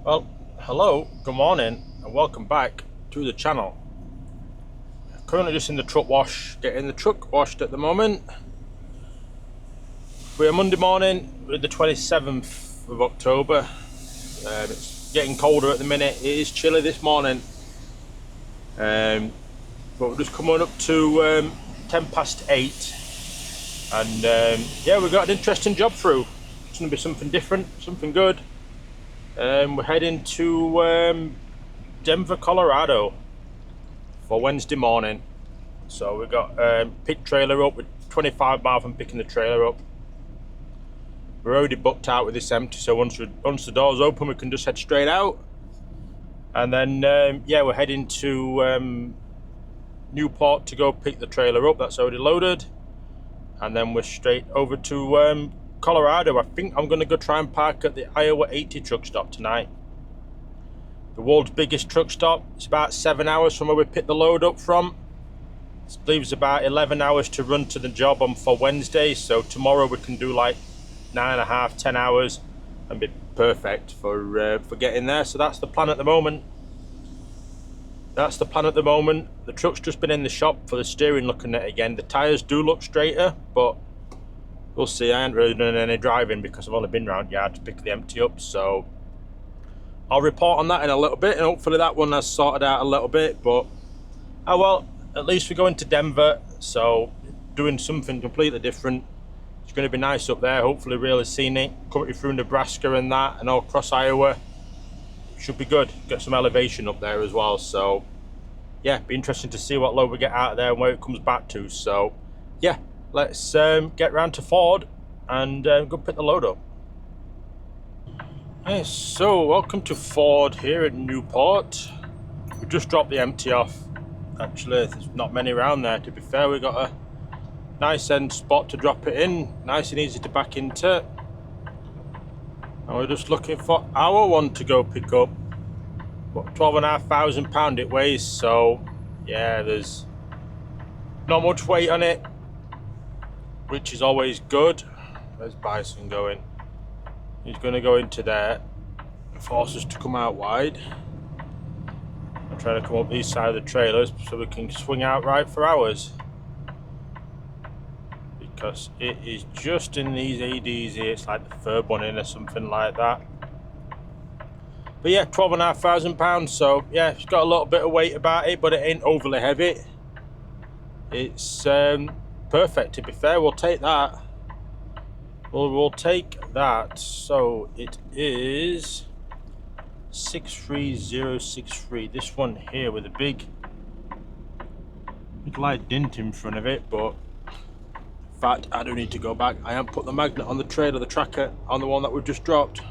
Well, hello, good morning, and welcome back to the channel. Currently just in the truck wash, getting the truck washed at the moment. We're Monday morning, with the 27th of October. It's getting colder at the minute. It is chilly this morning, but we're just coming up to 10 past 8, and yeah, we've got an interesting job through. It's going to be something different, something good. We're heading to Denver, Colorado for Wednesday morning. So we've got pick trailer up with 25 miles from picking the trailer up. We're already booked out with this empty, so once the doors open we can just head straight out. And then yeah, we're heading to Newport to go pick the trailer up. That's already loaded. And then we're straight over to Colorado. I think I'm going to go try and park at the Iowa 80 truck stop tonight. The world's biggest truck stop. It's about 7 hours from where we picked the load up from. It leaves about 11 hours to run to the job on for Wednesday. So tomorrow we can do like 9.5, 10 hours and be perfect for getting there. So that's the plan at the moment. The truck's just been in the shop for the steering, looking at it again. The tyres do look straighter, but we'll see. I haven't really done any driving because I've only been round yard to pick the empty up. So I'll report on that in a little bit, and hopefully that one has sorted out a little bit. But oh well, at least we're going to Denver, so doing something completely different. It's going to be nice up there, hopefully really scenic, coming through Nebraska and that, and all across Iowa. Should be good. Get some elevation up there as well. So yeah, be interesting to see what load we get out of there and where it comes back to. So yeah, let's get round to Ford and go pick the load up. Hey, so welcome to Ford here at Newport. We just dropped the empty off. Actually, there's not many around there, to be fair. We got a nice end spot to drop it in, nice and easy to back into. And we're just looking for our one to go pick up. What, 12,500 pounds it weighs, so yeah, there's not much weight on it, which is always good. Where's Bison going? He's going to go into there, force us to come out wide. I'm trying to come up these side of the trailers so we can swing out right for ours, because it is just in these ADs here. It's like the third one in or something like that. But yeah, 12,500 pounds. So yeah, it's got a little bit of weight about it, but it ain't overly heavy. It's perfect, to be fair. We'll take that. We'll take that. So it is 63063. This one here with a big light dint in front of it, but in fact I do need to go back. I haven't put the magnet on the trailer, the tracker, on the one that we've just dropped.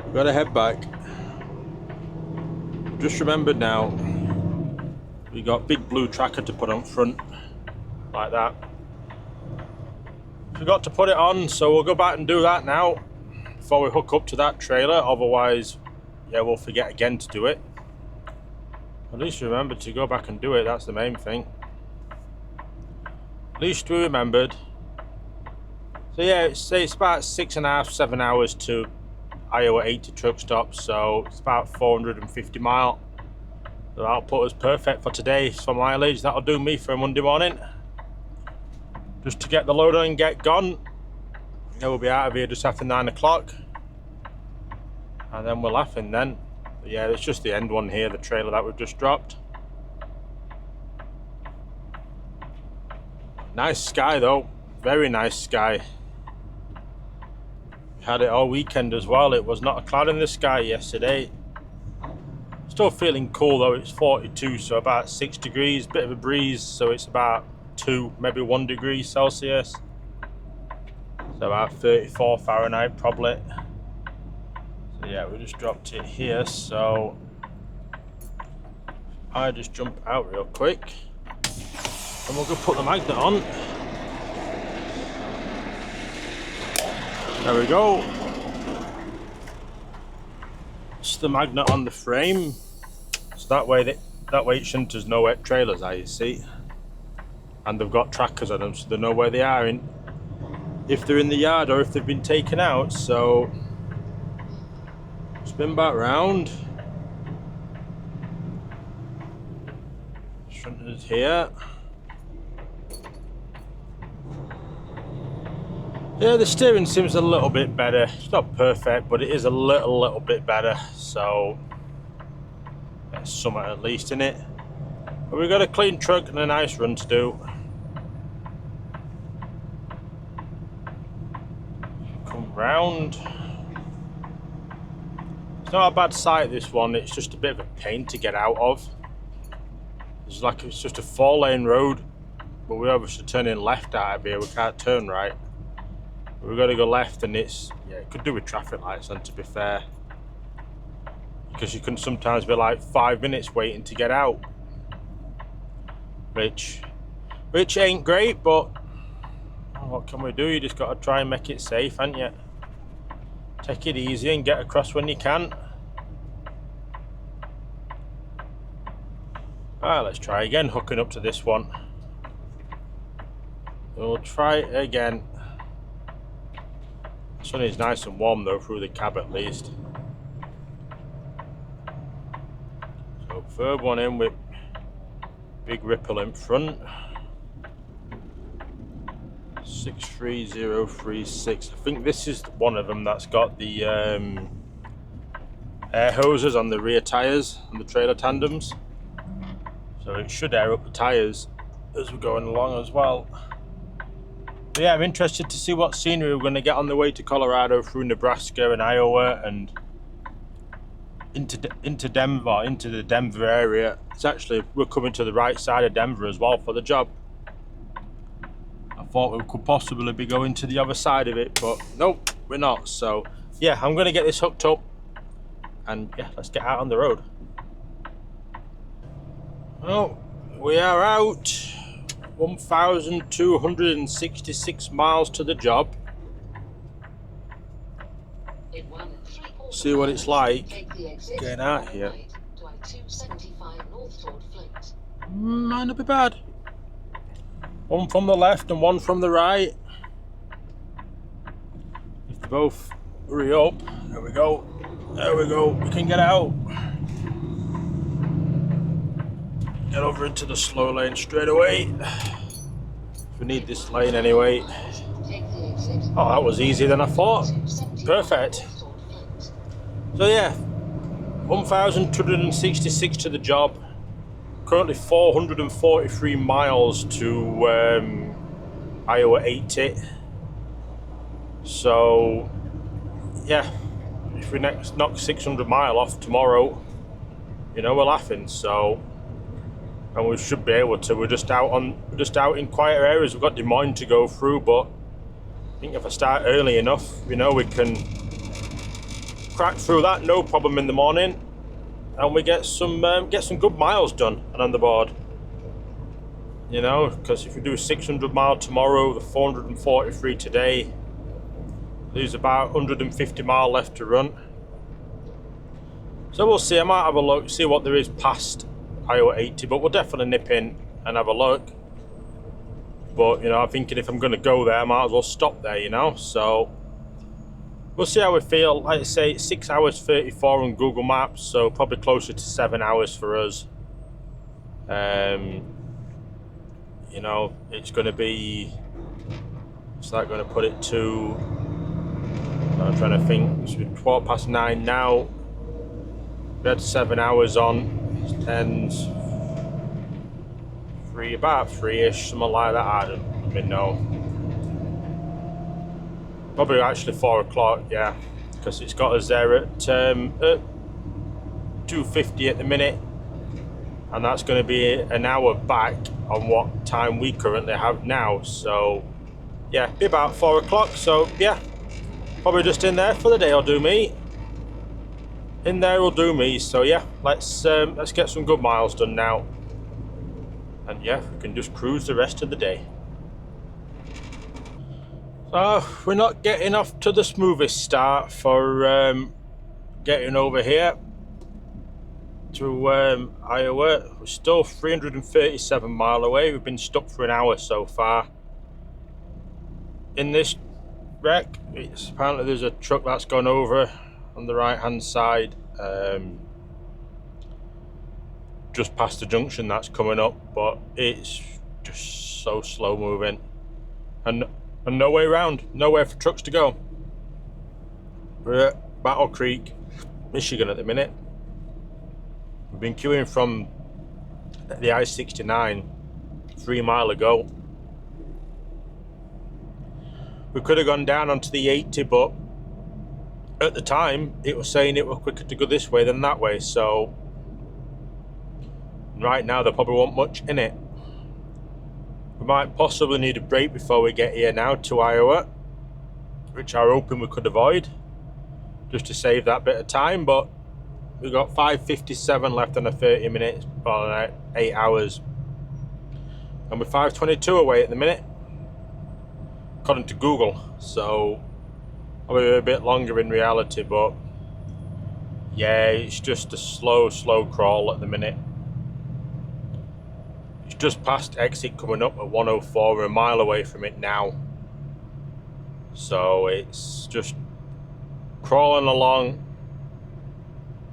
We've got to head back. Just remembered now, we got big blue tracker to put on front, like that. Forgot to put it on, so we'll go back and do that now before we hook up to that trailer. Otherwise, yeah, we'll forget again to do it. At least remember to go back and do it. That's the main thing. At least we remembered. So yeah, it's about 6.5, 7 hours to Iowa 80 truck stop, so it's about 450 miles. So that'll put us perfect for today for mileage. That'll do me for a Monday morning. Just to get the load on and get gone. Yeah, we'll be out of here just after 9 o'clock. And then we're laughing then. But yeah, it's just the end one here, the trailer that we've just dropped. Nice sky though, very nice sky. Had it all weekend as well. It was not a cloud in the sky yesterday. Still feeling cool though. It's 42, so about 6 degrees, bit of a breeze, so it's about 2, maybe 1 degree Celsius. So about 34 Fahrenheit probably. So yeah, we just dropped it here, so I just jump out real quick and we'll go put the magnet on. There we go. It's the magnet on the frame, so that way it shunters know where trailers are, you see, and they've got trackers on them, so they know where they are in, if they're in the yard or if they've been taken out. So spin back round. Front is here. Yeah, the steering seems a little bit better. It's not perfect, but it is a little bit better. So there's something at least in it. But we've got a clean truck and a nice run to do. Come round. It's not a bad site, this one. It's just a bit of a pain to get out of. It's just a 4-lane road, but we're obviously turning left out of here. We can't turn right. We've got to go left, and it could do with traffic lights, and to be fair, because you can sometimes be like 5 minutes waiting to get out, which ain't great, but what can we do? You just got to try and make it safe, haven't you? Take it easy and get across when you can. Alright, let's try again, hooking up to this one. We'll try it again. The sun is nice and warm though through the cab at least. So third one in with big ripple in front. 63036. I think this is one of them that's got the air hoses on the rear tyres and the trailer tandems. So it should air up the tyres as we're going along as well. But yeah, I'm interested to see what scenery we're going to get on the way to Colorado through Nebraska and Iowa and into Denver, into the Denver area. We're coming to the right side of Denver as well for the job. I thought we could possibly be going to the other side of it, but nope, we're not. So yeah, I'm going to get this hooked up and yeah, let's get out on the road. Well, we are out. 1,266 miles to the job. See what it's like getting out here. Might not be bad. One from the left and one from the right. If they both hurry up, there we go. There we go. We can get out. Get over into the slow lane straight away. We need this lane anyway. Oh, that was easier than I thought. Perfect. So yeah, 1,266 to the job. Currently 443 miles to Iowa 80. So yeah, if we knock 600 mile off tomorrow, you know, we're laughing. So. And we should be able to. We're just out in quieter areas. We've got Des Moines to go through, but I think if I start early enough, you know, we can crack through that no problem in the morning, and we get some good miles done and on the board. You know, because if we do 600 mile tomorrow, the 443 today, there's about 150 mile left to run. So we'll see. I might have a look, see what there is past Iowa 80, but we'll definitely nip in and have a look. But you know, I'm thinking if I'm going to go there, I might as well stop there, you know. So we'll see how we feel. Like I say, it's 6 hours 34 on Google Maps, so probably closer to 7 hours for us. You know, it's going to be, what's that going to put it to? I'm trying to think. It's 9:12 now. We had 7 hours on. 10's about 3-ish, something like that. I don't even know. Probably actually 4 o'clock, yeah, because it's got us there at 2:50 at the minute, and that's going to be an hour back on what time we currently have now. So yeah, be about 4 o'clock. So yeah, probably just in there for the day will do me. In there will do me. So yeah, let's get some good miles done now, and yeah, we can just cruise the rest of the day. So we're not getting off to the smoothest start for getting over here to Iowa. We're still 337 mile away. We've been stuck for an hour so far in this wreck. Apparently there's a truck that's gone over on the right hand side, just past the junction that's coming up, but it's just so slow moving, and no way around, nowhere for trucks to go. We're at Battle Creek, Michigan at the minute. We've been queuing from the I-69 3 miles ago. We could have gone down onto the 80, but at the time it was saying it was quicker to go this way than that way, so right now there probably won't much in it. We might possibly need a break before we get here now to Iowa, which I'm hoping we could avoid, just to save that bit of time, but we've got 5:57 left on a 30 minutes, or 8 hours, and we're 5:22 away at the minute, according to Google, so probably a bit longer in reality, but yeah, it's just a slow crawl at the minute. It's just past exit coming up at 104, we're a mile away from it now, so it's just crawling along.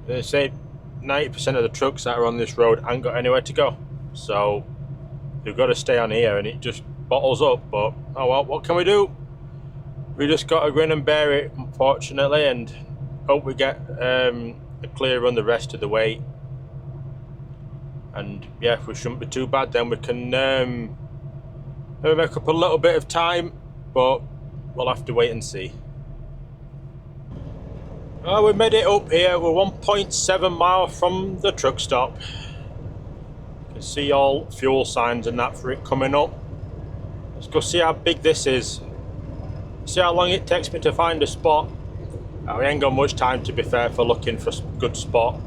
They say 90% of the trucks that are on this road ain't got anywhere to go, so we've got to stay on here, and it just bottles up, but oh well, what can we do? We just got to grin and bear it, unfortunately, and hope we get a clear run the rest of the way. And yeah, if we shouldn't be too bad, then we can maybe make up a little bit of time, but we'll have to wait and see. We made it up here. We're 1.7 miles from the truck stop. You can see all fuel signs and that for it coming up. Let's go see how big this is. See how long it takes me to find a spot. We ain't got much time, to be fair, for looking for a good spot.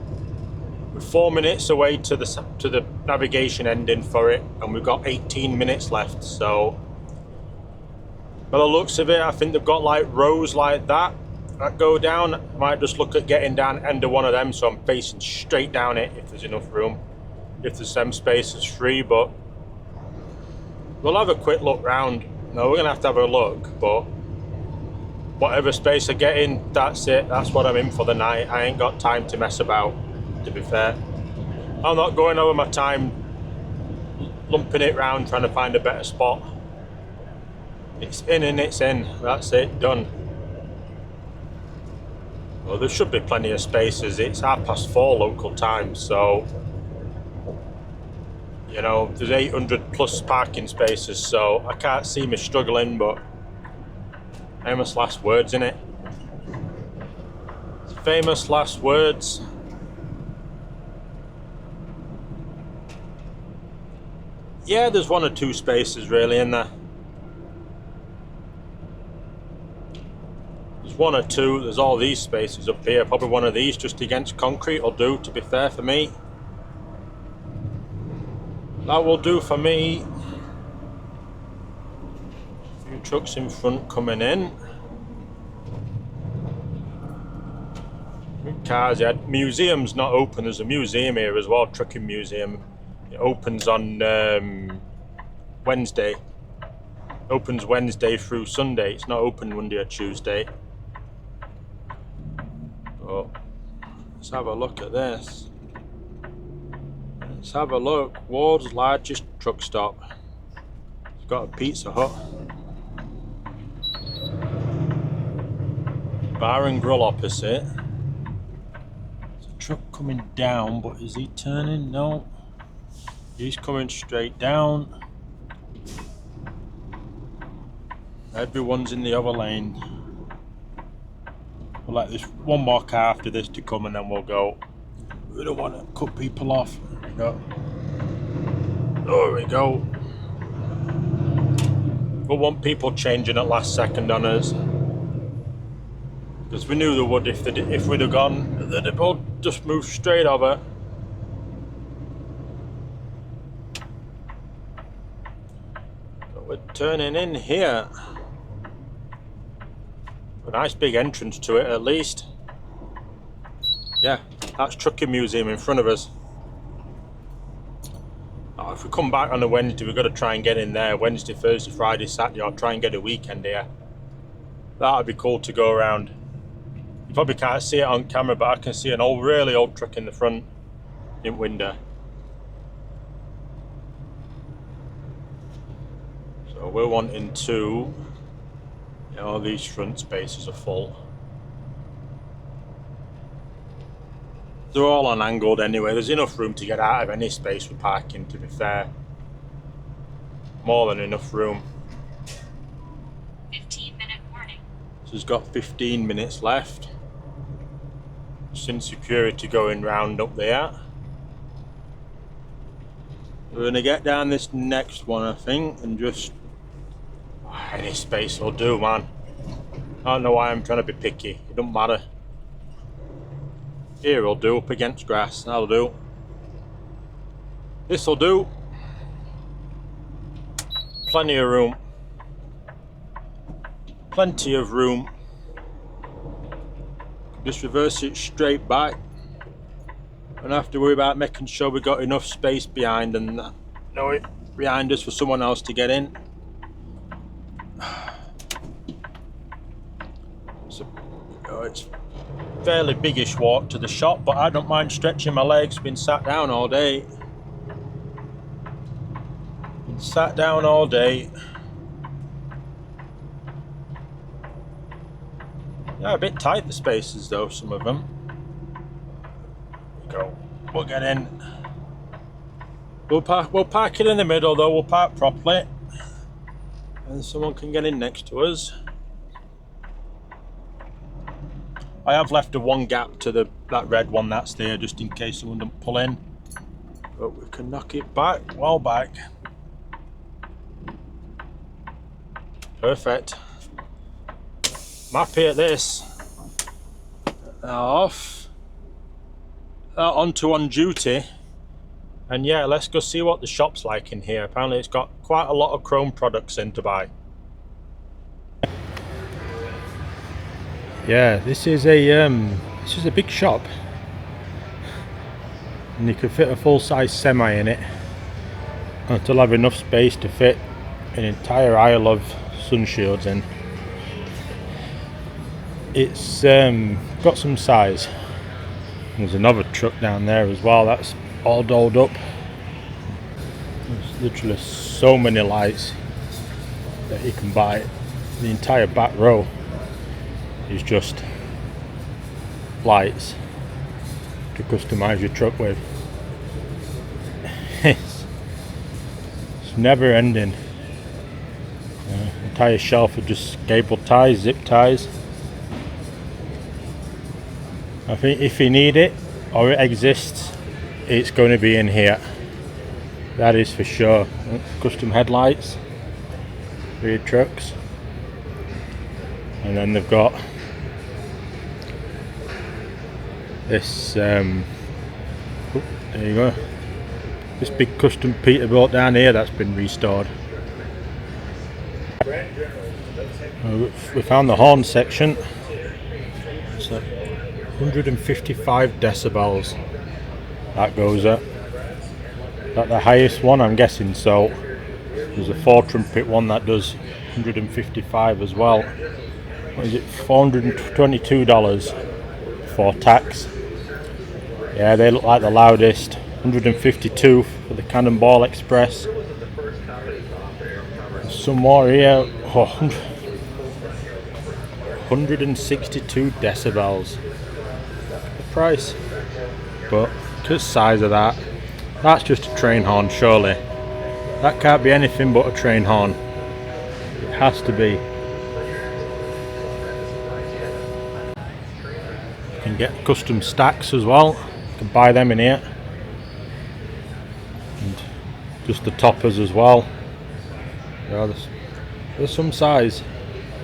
We're 4 minutes away to the navigation ending for it, and we've got 18 minutes left. So by the looks of it, I think they've got like rows like that go down. I might just look at getting down end of one of them, so I'm facing straight down it if there's enough room, if there's some spaces free. But we'll have a quick look round. No, we're gonna have to have a look, but whatever space I get in, that's it. That's what I'm in for the night. I ain't got time to mess about, to be fair. I'm not going over my time lumping it round trying to find a better spot. It's in and it's in. That's it, done. Well, there should be plenty of spaces. It's 4:30 local time, so you know, there's 800 plus parking spaces, so I can't see me struggling, but famous last words, innit? Famous last words. Yeah, there's 1 or 2 spaces really in there. There's 1 or 2. There's all these spaces up here. Probably one of these just against concrete will do, to be fair, for me. That will do for me. A few trucks in front coming in. Cars, yeah. Museum's not open. There's a museum here as well, trucking museum. It opens on Wednesday. Opens Wednesday through Sunday. It's not open Monday or Tuesday. But let's have a look at this. Let's have a look. World's largest truck stop. It's got a Pizza Hut. Bar and grill opposite. There's a truck coming down, but is he turning? No. He's coming straight down. Everyone's in the other lane. We'll let this one more car after this to come and then we'll go. We don't want to cut people off. No. There we go. We want people changing at last second on us, because we knew they would. If we'd have gone, they'd have all just moved straight over. But we're turning in here. A nice big entrance to it, at least. Yeah, that's Trucking Museum in front of us. Oh, if we come back on a Wednesday, we've got to try and get in there. Wednesday, Thursday, Friday, Saturday, or try and get a weekend here. That would be cool to go around. You probably can't see it on camera, but I can see an old, really old truck in the front window. So we're wanting to, all these front spaces are full. They're all unangled anyway. There's enough room to get out of any space with parking, to be fair. More than enough room. 15-minute warning. So it's got 15 minutes left. Since security going round up there. We're going to get down this next one, I think, and just... any space will do, man. I don't know why I'm trying to be picky. It don't matter. Here will do, up against grass. That'll do. This'll do. Plenty of room. Plenty of room. Just reverse it straight back. Don't have to worry about making sure we got enough space behind and that. No, it behind us for someone else to get in. It's fairly biggish walk to the shop, but I don't mind stretching my legs. Been sat down all day. Been sat down all day. Yeah, a bit tight the spaces though, some of them. There we go. We'll get in. We'll park it in the middle though. We'll park properly, and someone can get in next to us. I have left a one gap to that red one that's there, just in case someone doesn't pull in. But we can knock it back, well back. Perfect. I'm happy at this. Off. Onto on duty. And yeah, let's go see what the shop's like in here. Apparently it's got quite a lot of chrome products in to buy. Yeah, this is a big shop, and you can fit a full-size semi in it, and it'll have enough space to fit an entire aisle of sun shields in. It's got some size. There's another truck down there as well that's all dolled up. There's literally so many lights that you can buy. The entire back row is just lights to customize your truck with. It's never ending. Entire shelf of just cable ties, zip ties. I think if you need it or it exists, it's going to be in here. That is for sure. Custom headlights for your trucks, and then they've got this there you go, this big custom Peterbilt down here that's been restored. We found the horn section. It's at 155 decibels that goes at. Is that the highest one? I'm guessing so. There's a 4-trumpet one that does 155 as well. What is it, $422 for tax? Yeah, they look like the loudest. 152 for the Cannonball Express. There's some more here. 162 decibels. The price. But the size of that. That's just a train horn, surely. That can't be anything but a train horn. It has to be. You can get custom stacks as well. You can buy them in here. And just the toppers as well. Yeah, there's some size.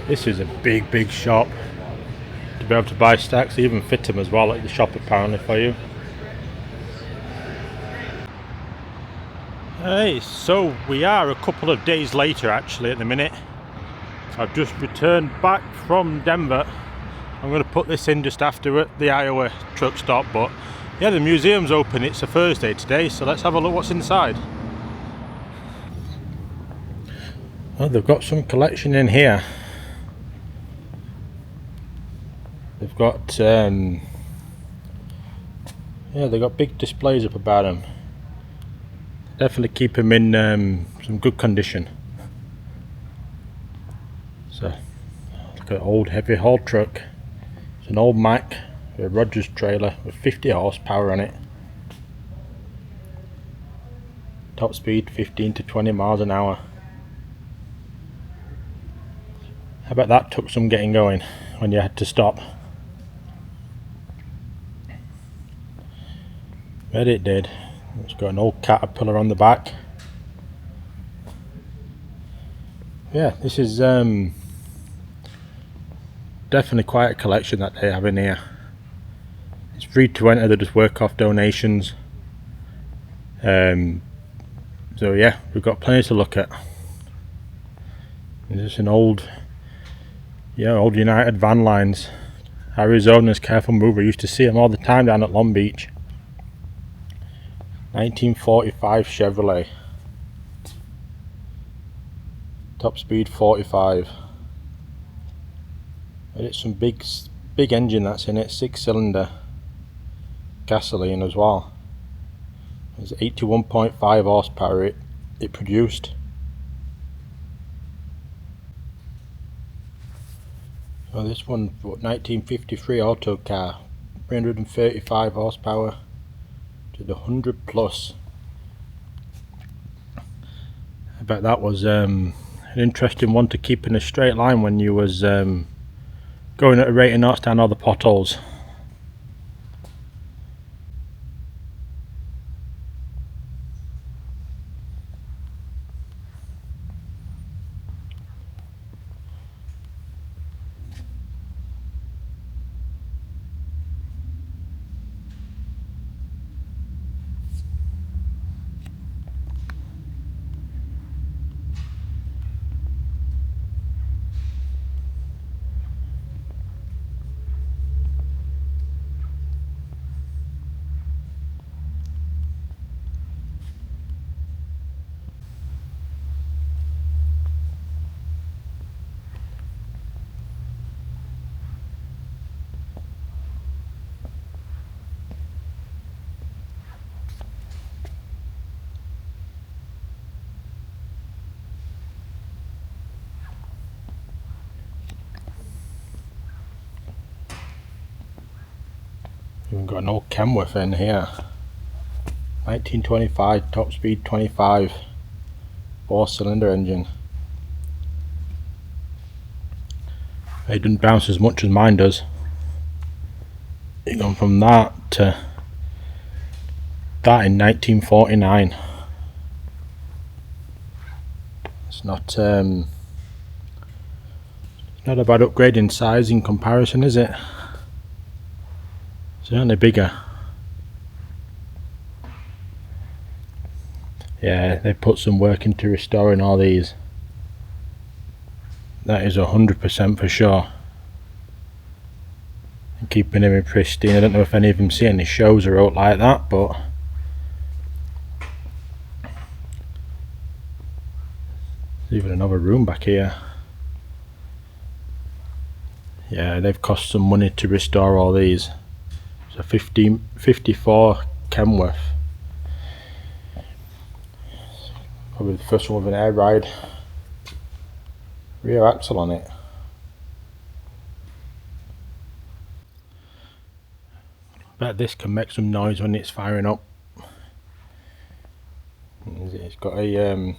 This is a big shop. To be able to buy stacks, they even fit them as well at the shop apparently for you. Hey, so we are a couple of days later actually at the minute. I've just returned back from Denver. I'm going to put this in just after the Iowa truck stop, but yeah, the museum's open. It's a Thursday today, so let's have a look what's inside. Oh, they've got some collection in here. They've got yeah, they've got big displays up about them. Definitely keep them in some good condition. So, look at an old heavy haul truck. It's an old Mack with a Rogers trailer with 50 horsepower on it. Top speed 15 to 20 miles an hour. I bet that took some getting going when you had to stop. Bet it did. It's got an old Caterpillar on the back. Yeah, this is definitely quite a collection that they have in here. It's free to enter, they just work off donations. So yeah, we've got plenty to look at. This is an old United van lines. Arizona's Careful Mover. Used to see them all the time down at Long Beach. 1945 Chevrolet. Top speed 45. And it's some big engine that's in it. 6-cylinder gasoline as well. It's 81.5 horsepower it produced. So this one, 1953 auto car, 335 horsepower to the 100 plus. I bet that was an interesting one to keep in a straight line when you was going at a rate of knots down all the potholes. We've got an old Kenworth in here. 1925, top speed 25, 4-cylinder engine. It doesn't bounce as much as mine does. It's gone from that to that in 1949. It's not a bad upgrade in size in comparison, is it? Certainly bigger. Yeah, they put some work into restoring all these. That is 100% for sure. And keeping them in pristine. I don't know if any of them see any shows are out like that, but there's even another room back here. Yeah, they've cost some money to restore all these. It's a 54 Kenworth. Probably the first one with an air ride rear axle on it. Bet this can make some noise when it's firing up. It's got a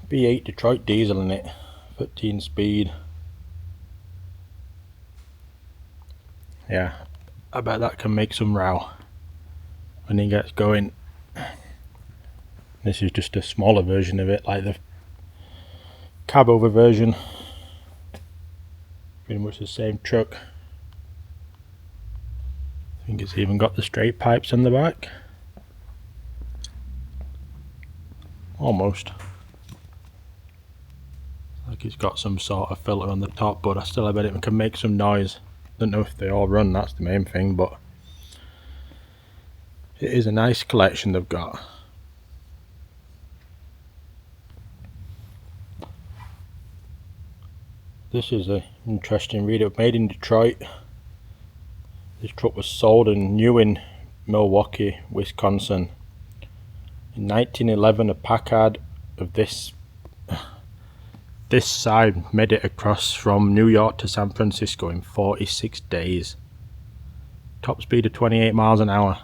V8 Detroit diesel in it, 13 speed. Yeah, I bet that can make some row when it gets going. This is just a smaller version of it, like the cab over version. Pretty much the same truck. I think it's even got the straight pipes on the back. Almost. Like it's got some sort of filter on the top, but I bet it can make some noise. Don't know if they all run, that's the main thing, but it is a nice collection they've got. This is an interesting read. It was made in Detroit. This truck was sold and new in Milwaukee, Wisconsin. In 1911, a Packard of this side made it across from New York to San Francisco in 46 days. Top speed of 28 miles an hour.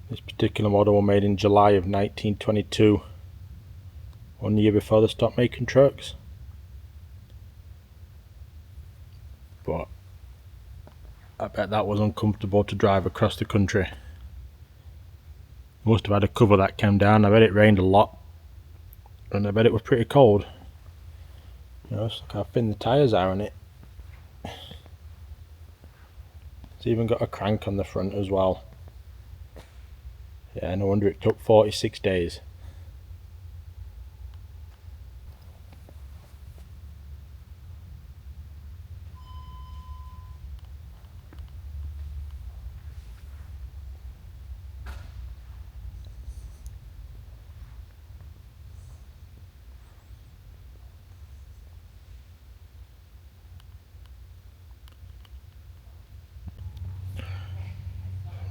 This particular model was made in July of 1922, 1 year before they stopped making trucks. But I bet that was uncomfortable to drive across the country. Must have had a cover that came down. I bet it rained a lot, and I bet it was pretty cold. You know, look how thin the tyres are on it. It's even got a crank on the front as well. Yeah, no wonder it took 46 days.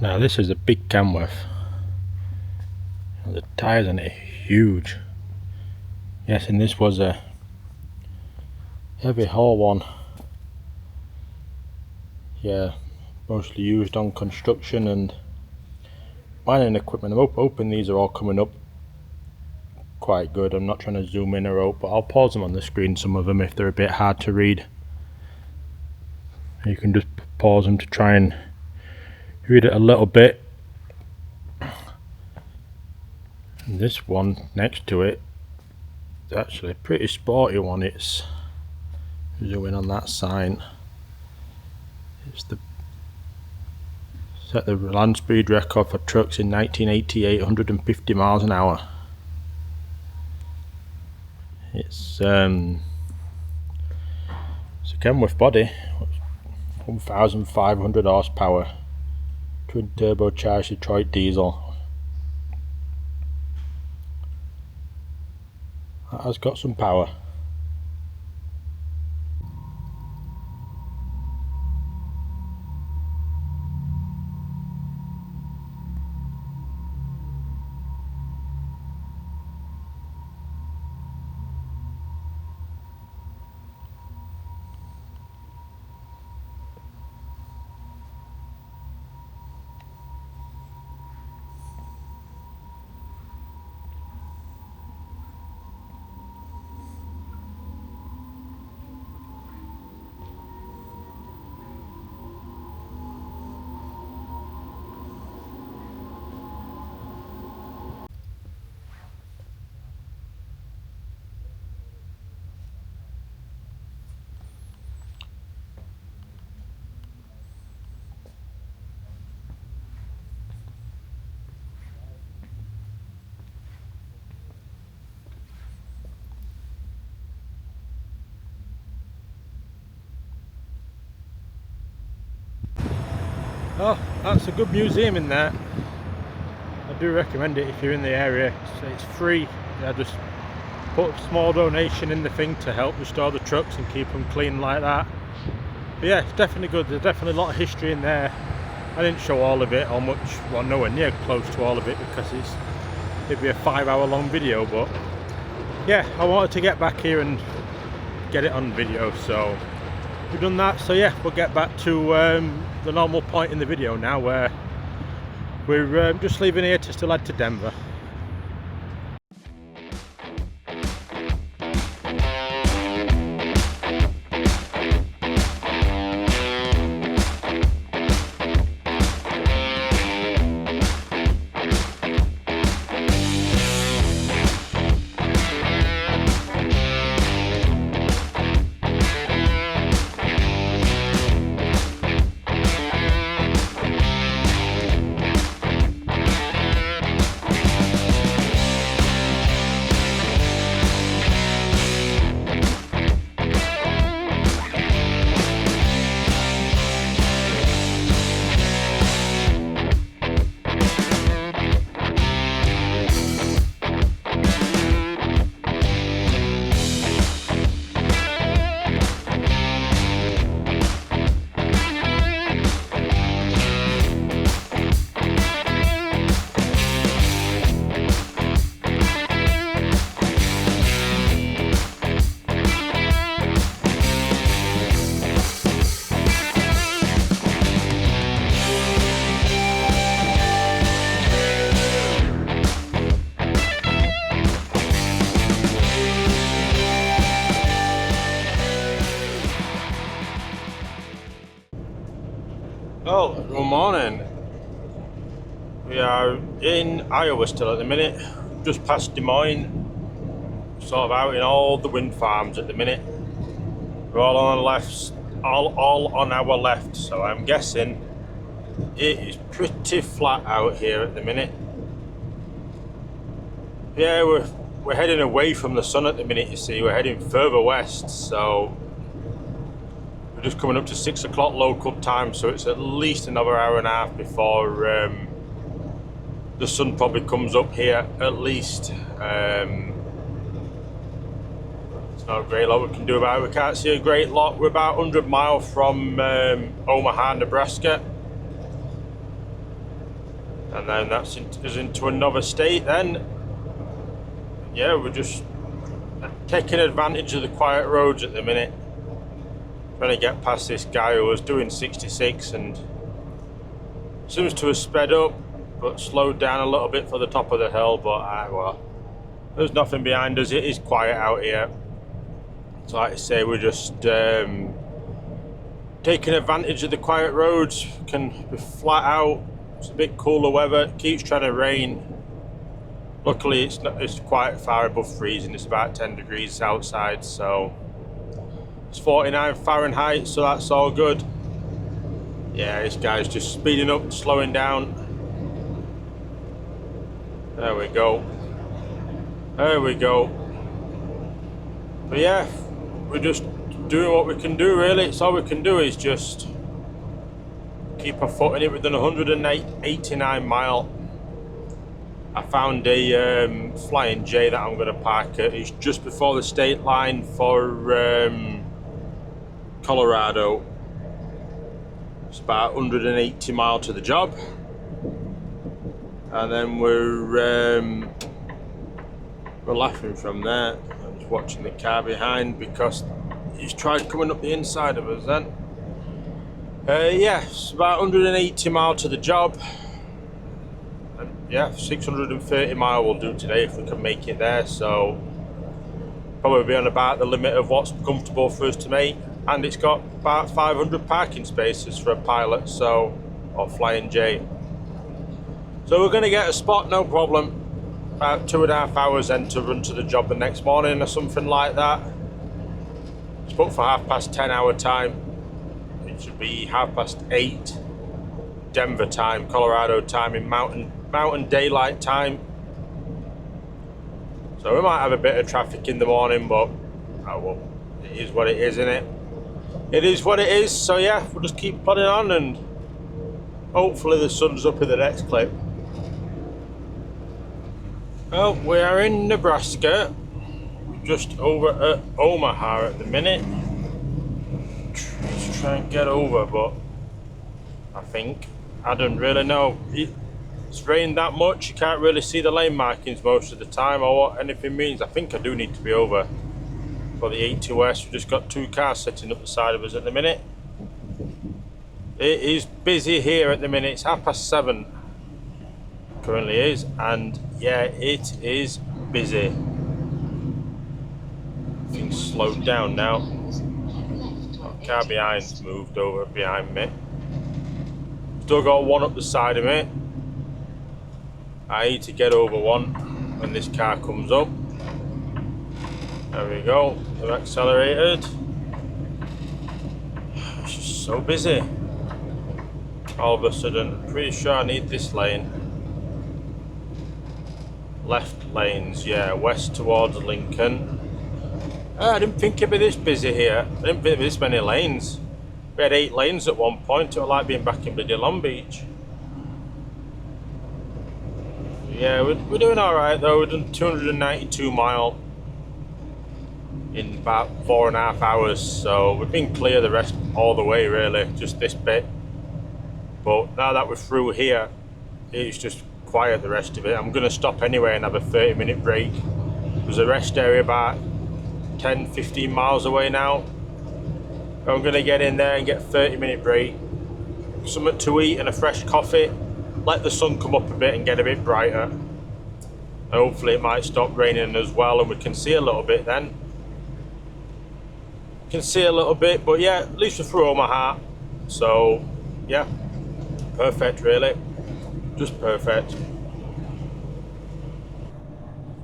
Now this is a big Kenworth. The tyres on it are huge. Yes, and this was a heavy haul one. Yeah, mostly used on construction and mining equipment. I'm hoping these are all coming up quite good. I'm not trying to zoom in or out, but I'll pause them on the screen, some of them, if they're a bit hard to read. You can just pause them to try and read it a little bit. And this one next to it is actually a pretty sporty one. It's zooming on that sign. It's set the land speed record for trucks in 1988, 150 miles an hour. It's a Kenworth body, 1,500 horsepower, twin turbocharged Detroit diesel. That has got some power. Oh, that's a good museum in there. I do recommend it if you're in the area. It's free. I just put a small donation in the thing to help restore the trucks and keep them clean like that. But yeah, it's definitely good. There's definitely a lot of history in there. I didn't show all of it, or much, well, nowhere near close to all of it, because it'd be a 5-hour long video. But yeah, I wanted to get back here and get it on video, so we've done that. So yeah, we'll get back to the normal point in the video now, where we're just leaving here to still head to Denver. Well, good morning. We are in Iowa still at the minute, just past Des Moines, sort of out in all the wind farms at the minute. We're all on the left, all on our left, so I'm guessing it is pretty flat out here at the minute. Yeah, we're heading away from the sun at the minute, you see. We're heading further west, so we're just coming up to 6 o'clock local time, so it's at least another hour and a half before the sun probably comes up here, at least. It's not a great lot we can do about it. We can't see a great lot. We're about 100 miles from Omaha, Nebraska. And then that's into another state then. Yeah, we're just taking advantage of the quiet roads at the minute. Trying to get past this guy who was doing 66 and seems to have sped up, but slowed down a little bit for the top of the hill. But well, there's nothing behind us. It is quiet out here. So like I say, we're just taking advantage of the quiet roads. Can be flat out. It's a bit cooler weather. It keeps trying to rain. Luckily, it's quite far above freezing. It's about 10 degrees outside, so it's 49 Fahrenheit, so that's all good. Yeah, this guy's just speeding up, slowing down. There we go. There we go. But yeah, we're just doing what we can do, really. It's all we can do is just keep our foot in it. We've done 189 mile. I found a Flying J that I'm going to park at. It's just before the state line for Colorado. It's about 180 mile to the job, and then we're laughing from there. I'm just watching the car behind because he's tried coming up the inside of us. Then, yeah, it's about 180 mile to the job. Yeah, 630 mile we'll do today if we can make it there, so probably be on about the limit of what's comfortable for us to make, and it's got about 500 parking spaces for a pilot, so, or Flying J. So we're going to get a spot, no problem, about 2.5 hours then to run to the job the next morning or something like that. It's booked for 10:30 our time. It should be 8:30 Denver time, Colorado time, in Mountain Daylight time. So we might have a bit of traffic in the morning, but oh well, it is what it is, isn't it? It is what it is. So yeah, we'll just keep plodding on, and hopefully the sun's up in the next clip. Well, we are in Nebraska, just over at Omaha at the minute. Let's try and get over, but I don't really know. It's rained that much, you can't really see the lane markings most of the time or what anything means. I think I do need to be over for the 80 West. We've just got two cars sitting up the side of us at the minute. It is busy here at the minute. It's 7:30 currently is, and yeah, it is busy. Things slowed down now. The car behind's moved over behind me. Still got one up the side of me. I need to get over one when this car comes up. There we go. I've accelerated. It's just so busy. All of a sudden, I'm pretty sure I need this lane. Left lanes, yeah, west towards Lincoln. I didn't think it'd be this busy here. I didn't think there'd be this many lanes. We had 8 lanes at one point. It was like being back in bloody Long Beach. Yeah, we're doing alright though. We've done 292 mile in about 4.5 hours, so we've been clear the rest all the way really, just this bit. But now that we're through here, it's just quiet the rest of it. I'm going to stop anyway and have a 30-minute break. There's a rest area about 10-15 miles away now. I'm going to get in there and get a 30-minute break, something to eat and a fresh coffee, let the sun come up a bit and get a bit brighter, and hopefully it might stop raining as well and we can see a little bit then. Can see a little bit, but yeah, at least we're through Omaha, so yeah, perfect, really. Just perfect.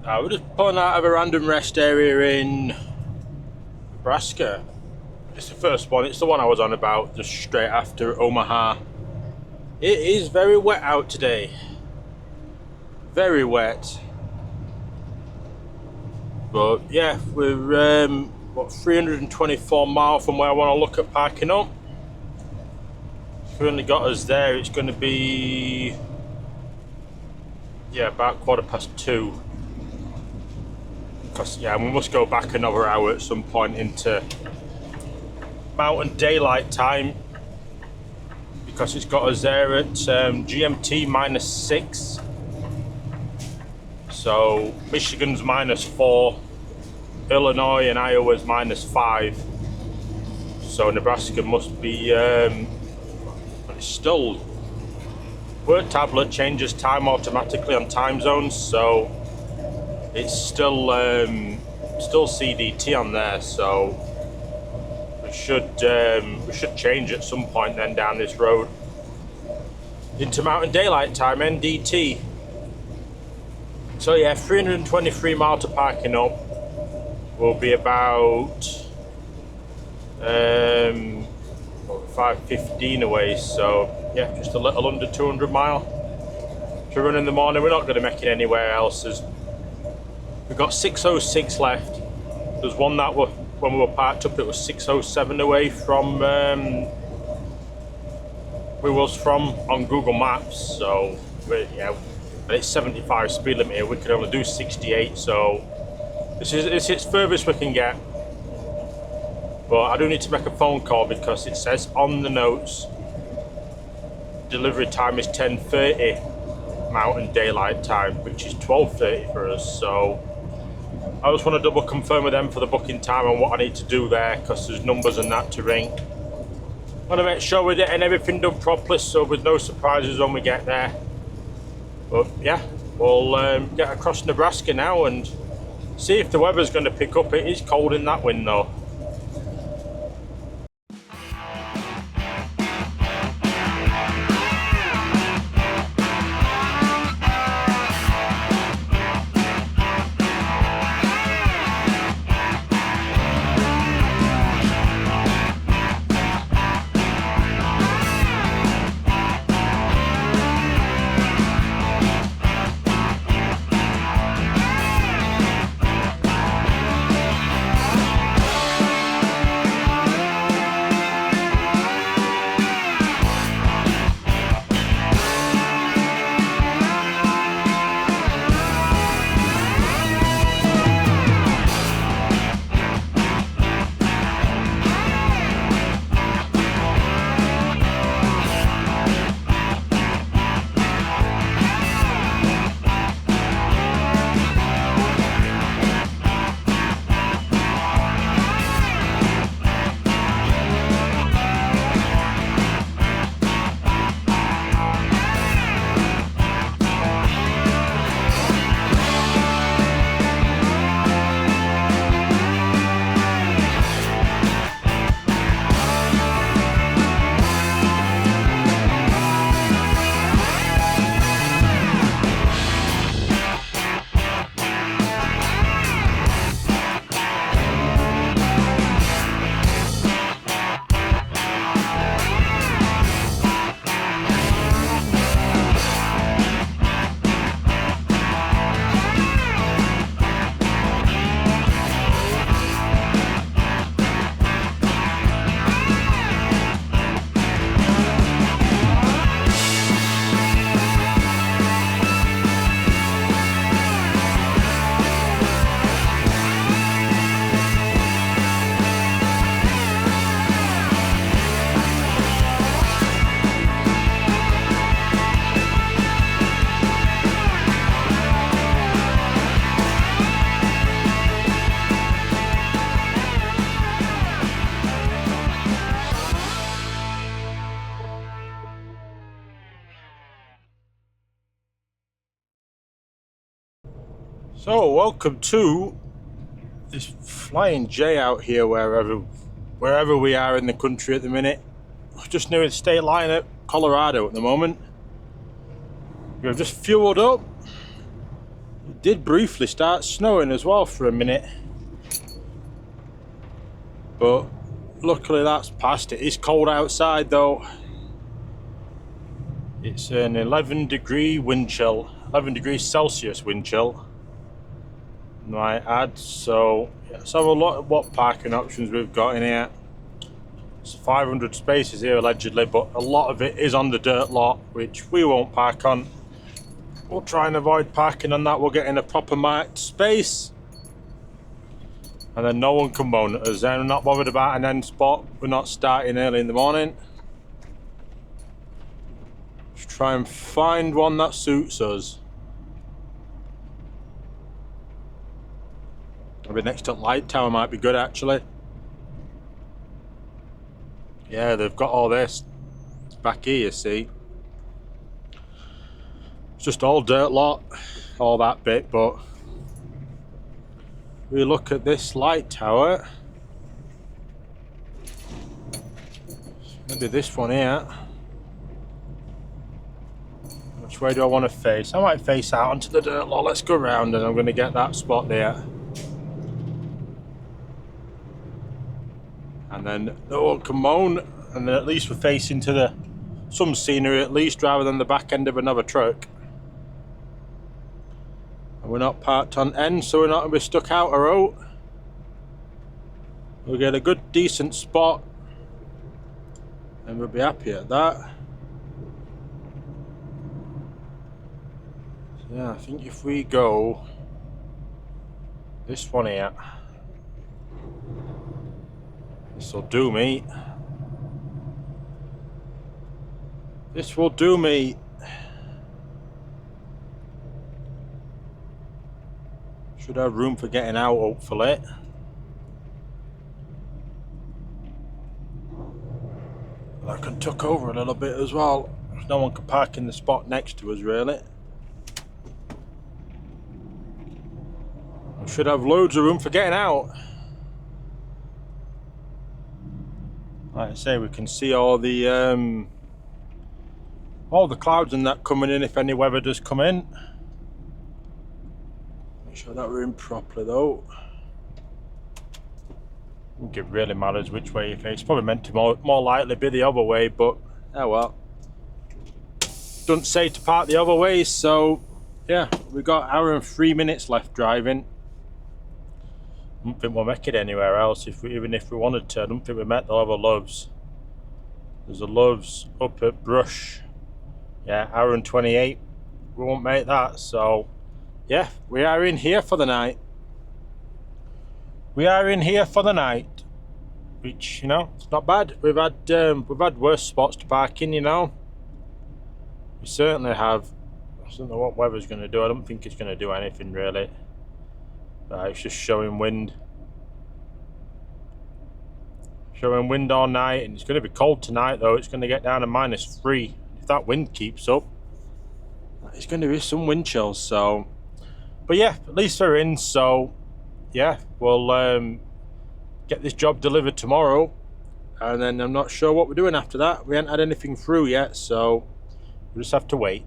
We're just pulling out of a random rest area in Nebraska. It's the first one. It's the one I was on about just straight after Omaha. It is very wet out today. Very wet. But yeah, we're what, 324 miles from where I want to look at parking up. It's currently got us there. It's going to be, yeah, about 2:15. Because yeah, we must go back another hour at some point into Mountain Daylight Time, because it's got us there at GMT -6. So Michigan's -4, Illinois and Iowa's -5. So Nebraska must be, it's still, Word tablet changes time automatically on time zones, so it's still CDT on there. So we should change at some point then down this road into Mountain Daylight Time, NDT. So yeah, 323 miles to parking up. Will be about 5:15 away. So yeah, just a little under 200 mile to run in the morning. We're not going to make it anywhere else. We've got 6:06 left. There's one that when we were parked up, it was 6:07 away from we was from on Google Maps. So yeah, and it's 75 speed limit here. We could only do 68. So this is furthest we can get. But I do need to make a phone call because it says on the notes delivery time is 10:30 Mountain Daylight Time, which is 12:30 for us. So I just want to double confirm with them for the booking time and what I need to do there, because there's numbers and that to ring. I want to make sure we're getting everything done properly, so with no surprises when we get there. But yeah, we'll get across Nebraska now and see if the weather's going to pick up. It is cold in that wind though. So welcome to this flying J out here wherever we are in the country at the minute. Just near the state line at Colorado at the moment. We've just fueled up. It did briefly start snowing as well for a minute, but luckily that's passed. It is cold outside though. It's an 11-degree wind chill, 11 degrees Celsius wind chill, might add. So let's have a look at what parking options we've got in here. It's 500 spaces here allegedly, but a lot of it is on the dirt lot, which we won't park on. We'll try and avoid parking on that. We'll get in a proper marked space, and then no one can moan at us. We're not bothered about an end spot. We're not starting early in the morning. Let's try and find one that suits us. Maybe next to Light Tower might be good actually. Yeah, they've got all this back here, you see. It's just all dirt lot, all that bit, but we look at this Light Tower. Maybe this one here. Which way do I want to face? I might face out onto the dirt lot. Let's go round, and I'm going to get that spot there. And then no one can moan, and then at least we're facing to some scenery at least, rather than the back end of another truck. And we're not parked on end, so we're not going to be stuck out a road. We'll get a good decent spot, and we'll be happy at that. So yeah, I think if we go this one here, this will do me. This will do me. Should have room for getting out, hopefully. I can tuck over a little bit as well. No one can park in the spot next to us, really. I should have loads of room for getting out. Like I say, we can see all the clouds and that coming in if any weather does come in. Make sure that we're in properly though. I think it really matters which way you face. Probably meant to more likely be the other way, but oh well. Doesn't say to park the other way, so yeah, we got an hour and 3 minutes left driving. I don't think we'll make it anywhere else. Even if we wanted to, I don't think we met the other Loves. There's a Loves up at Brush. Yeah, hour and 28. We won't make that. So, yeah, we are in here for the night. We are in here for the night, which, you know, it's not bad. We've had worse spots to park in, you know. We certainly have. I don't know what weather's going to do. I don't think it's going to do anything really. It's just showing wind. Showing wind all night, and it's going to be cold tonight though. It's going to get down to -3. If that wind keeps up, it's going to be some wind chills. So, but yeah, at least we're in. So, yeah, we'll get this job delivered tomorrow, and then I'm not sure what we're doing after that. We haven't had anything through yet, so we'll just have to wait.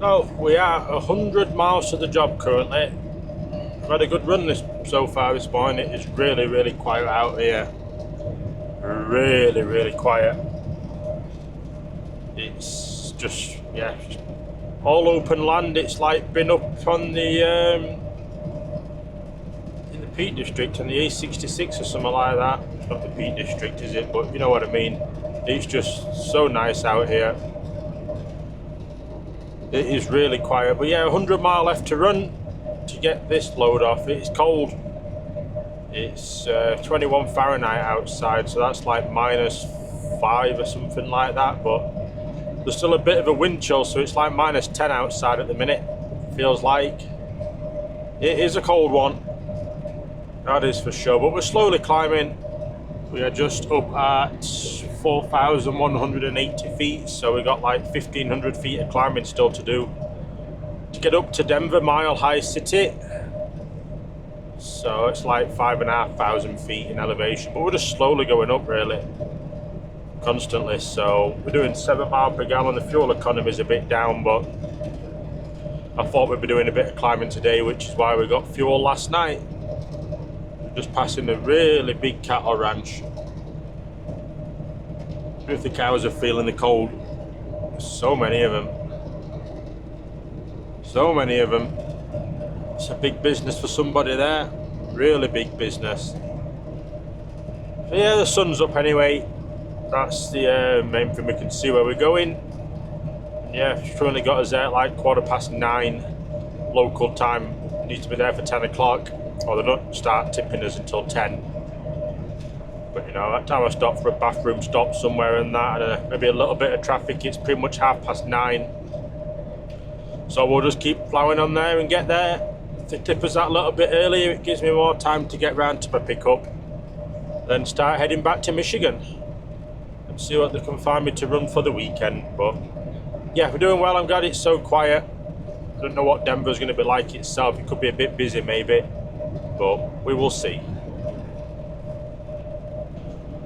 So we are 100 miles to the job currently. We've had a good run so far this morning. It is really, really quiet out here. Really, really quiet. It's just, yeah, just all open land. It's like been up on the in the Peak District and the A66 or something like that. It's not the Peak District, is it? But you know what I mean. It's just so nice out here. It is really quiet, but yeah, 100 mile left to run to get this load off. It's cold. It's 21 Fahrenheit outside, so that's like -5 or something like that, but there's still a bit of a wind chill, so it's like -10 outside at the minute. Feels like it is a cold one, that is for sure, but we're slowly climbing. We are just up at 4,180 feet, so we got like 1,500 feet of climbing still to do to get up to Denver Mile High City. So it's like 5,500 feet in elevation, but we're just slowly going up really. constantly. So we're doing 7 miles per gallon. The fuel economy is a bit down, but I thought we'd be doing a bit of climbing today, which is why we got fuel last night. We're just passing a really big cattle ranch. If the cows are feeling the cold, so many of them. So many of them. It's a big business for somebody there. Really big business. So yeah, the sun's up anyway. That's the main thing. We can see where we're going. Yeah, it's currently got us there at like 9:15 local time. Need to be there for 10 o'clock, or they don't start tipping us until 10. But you know, that time I stopped for a bathroom stop somewhere and that, and maybe a little bit of traffic, it's pretty much 9:30. So we'll just keep ploughing on there and get there. If they tip us that little bit earlier, it gives me more time to get round to my pickup. Then start heading back to Michigan and see what they can find me to run for the weekend. But yeah, we're doing well. I'm glad it's so quiet. I don't know what Denver's going to be like itself. It could be a bit busy maybe, but we will see.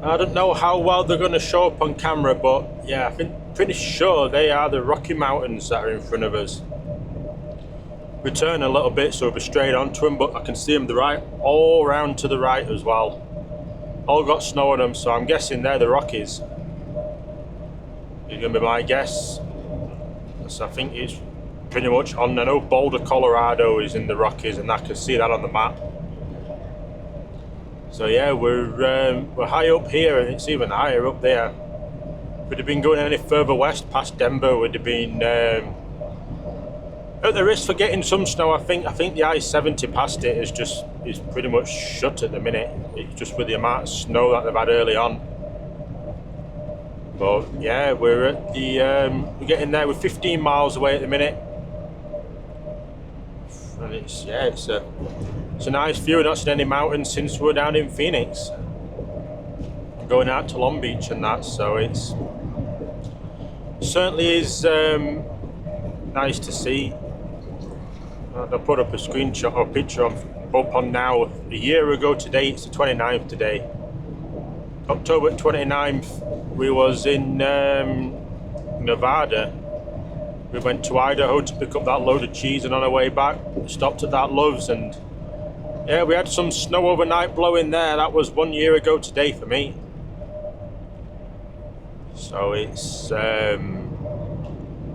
I don't know how well they're going to show up on camera, but yeah, I'm pretty sure they are the Rocky Mountains that are in front of us. We turn a little bit so we'll be straight onto them, but I can see them all around to the right as well. All got snow on them, so I'm guessing they're the Rockies. It's going to be my guess. So I think it's pretty much on. I know Boulder, Colorado is in the Rockies, and I can see that on the map. So yeah, we're high up here, and it's even higher up there. If we'd have been going any further west past Denver, we'd have been at the risk for getting some snow. I think the I-70 past it is pretty much shut at the minute. It's just with the amount of snow that they've had early on. But yeah, we're at the we're getting there. We're 15 miles away at the minute, and it's a nice view. I've not seen any mountains since we were down in Phoenix, going out to Long Beach and that. So it's certainly is nice to see. I'll put up a screenshot or picture up on now. A year ago today, it's the 29th today. October 29th, we was in Nevada. We went to Idaho to pick up that load of cheese, and on our way back, we stopped at that Love's, and yeah, we had some snow overnight blowing there. That was 1 year ago today for me. So it's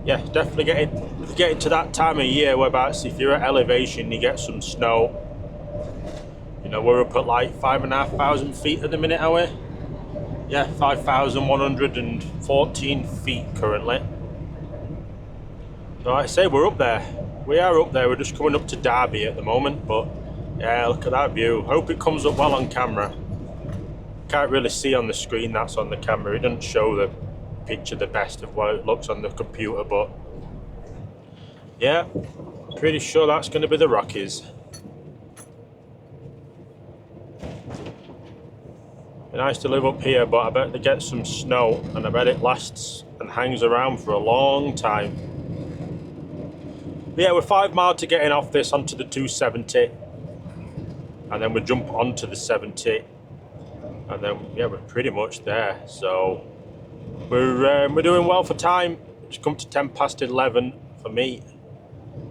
yeah, definitely getting to that time of year whereabouts if you're at elevation, you get some snow. You know, we're up at like 5,500 feet at the minute, are we? Yeah, 5,114 feet currently. So like I say, we're up there. We are up there. We're just coming up to Derby at the moment, but yeah, look at that view. Hope it comes up well on camera. Can't really see on the screen that's on the camera. It doesn't show the picture the best of what it looks on the computer, but yeah, pretty sure that's going to be the Rockies. Be nice to live up here, but I bet they get some snow, and I bet it lasts and hangs around for a long time. But yeah, we're 5 miles to getting off this onto the 270, and then we jump onto the 70, and then yeah, we're pretty much there. So we're doing well for time. It's come to 11 for me,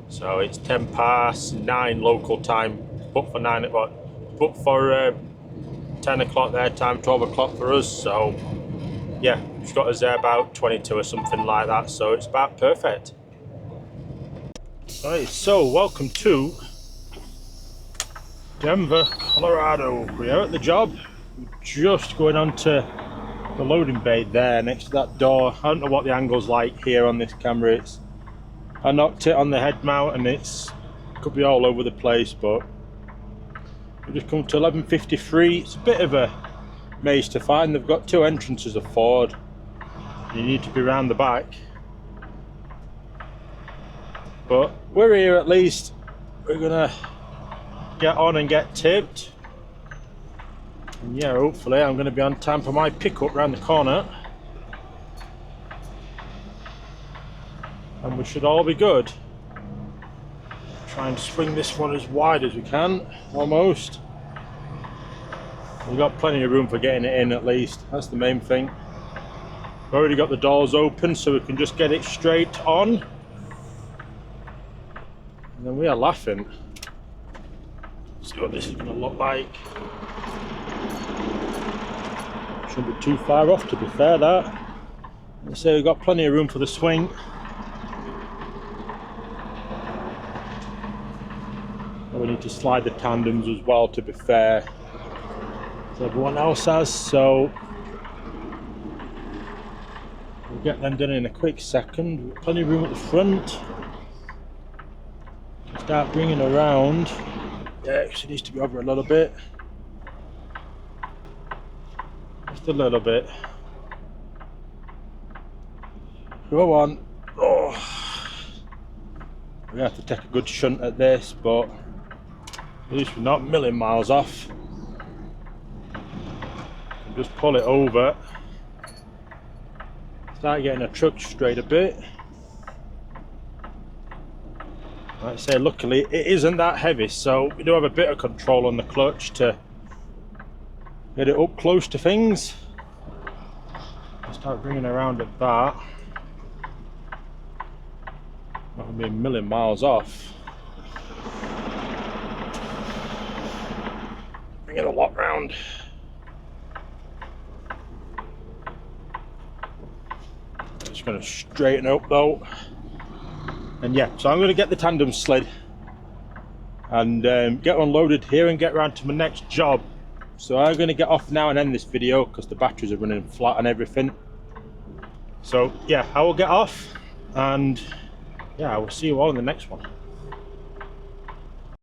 so it's 9 local time. Booked for 9 o'clock. Booked for 10 o'clock their time, 12 o'clock for us. So yeah, it's got us there about 22 or something like that. So it's about perfect. Right, so welcome to Denver, Colorado. We are at the job. We're just going on to the loading bay there next to that door. I don't know what the angle's like here on this camera. I knocked it on the head mount and it could be all over the place, but we just come to 1153. It's a bit of a maze to find. They've got 2 entrances of Ford. You need to be round the back, but we're here at least. We're gonna get on and get tipped, and yeah, hopefully I'm gonna be on time for my pickup round the corner, and we should all be good. Try and swing this one as wide as we can, almost. We've got plenty of room for getting it in at least, that's the main thing. Already got the doors open so we can just get it straight on. And then we are laughing. Let's see what this is going to look like. Shouldn't be too far off, to be fair, that. Let's say we've got plenty of room for the swing. And we need to slide the tandems as well, to be fair, as everyone else has, so we'll get them done in a quick second. Plenty of room at the front. Start bringing around. Yeah, she needs to be over a little bit. Just a little bit. Go on. Oh. We have to take a good shunt at this, but at least we're not a million miles off. Just pull it over. Start getting a truck straight a bit. Like I say, luckily it isn't that heavy, so we do have a bit of control on the clutch to get it up close to things. Start bringing around at that. Not gonna be a million miles off. Bring it a lot round. Just gonna straighten up though. And yeah, so I'm going to get the tandem slid and get unloaded here and get around to my next job. So I'm going to get off now and end this video because the batteries are running flat and everything. So yeah, I will get off and yeah, I will see you all in the next one.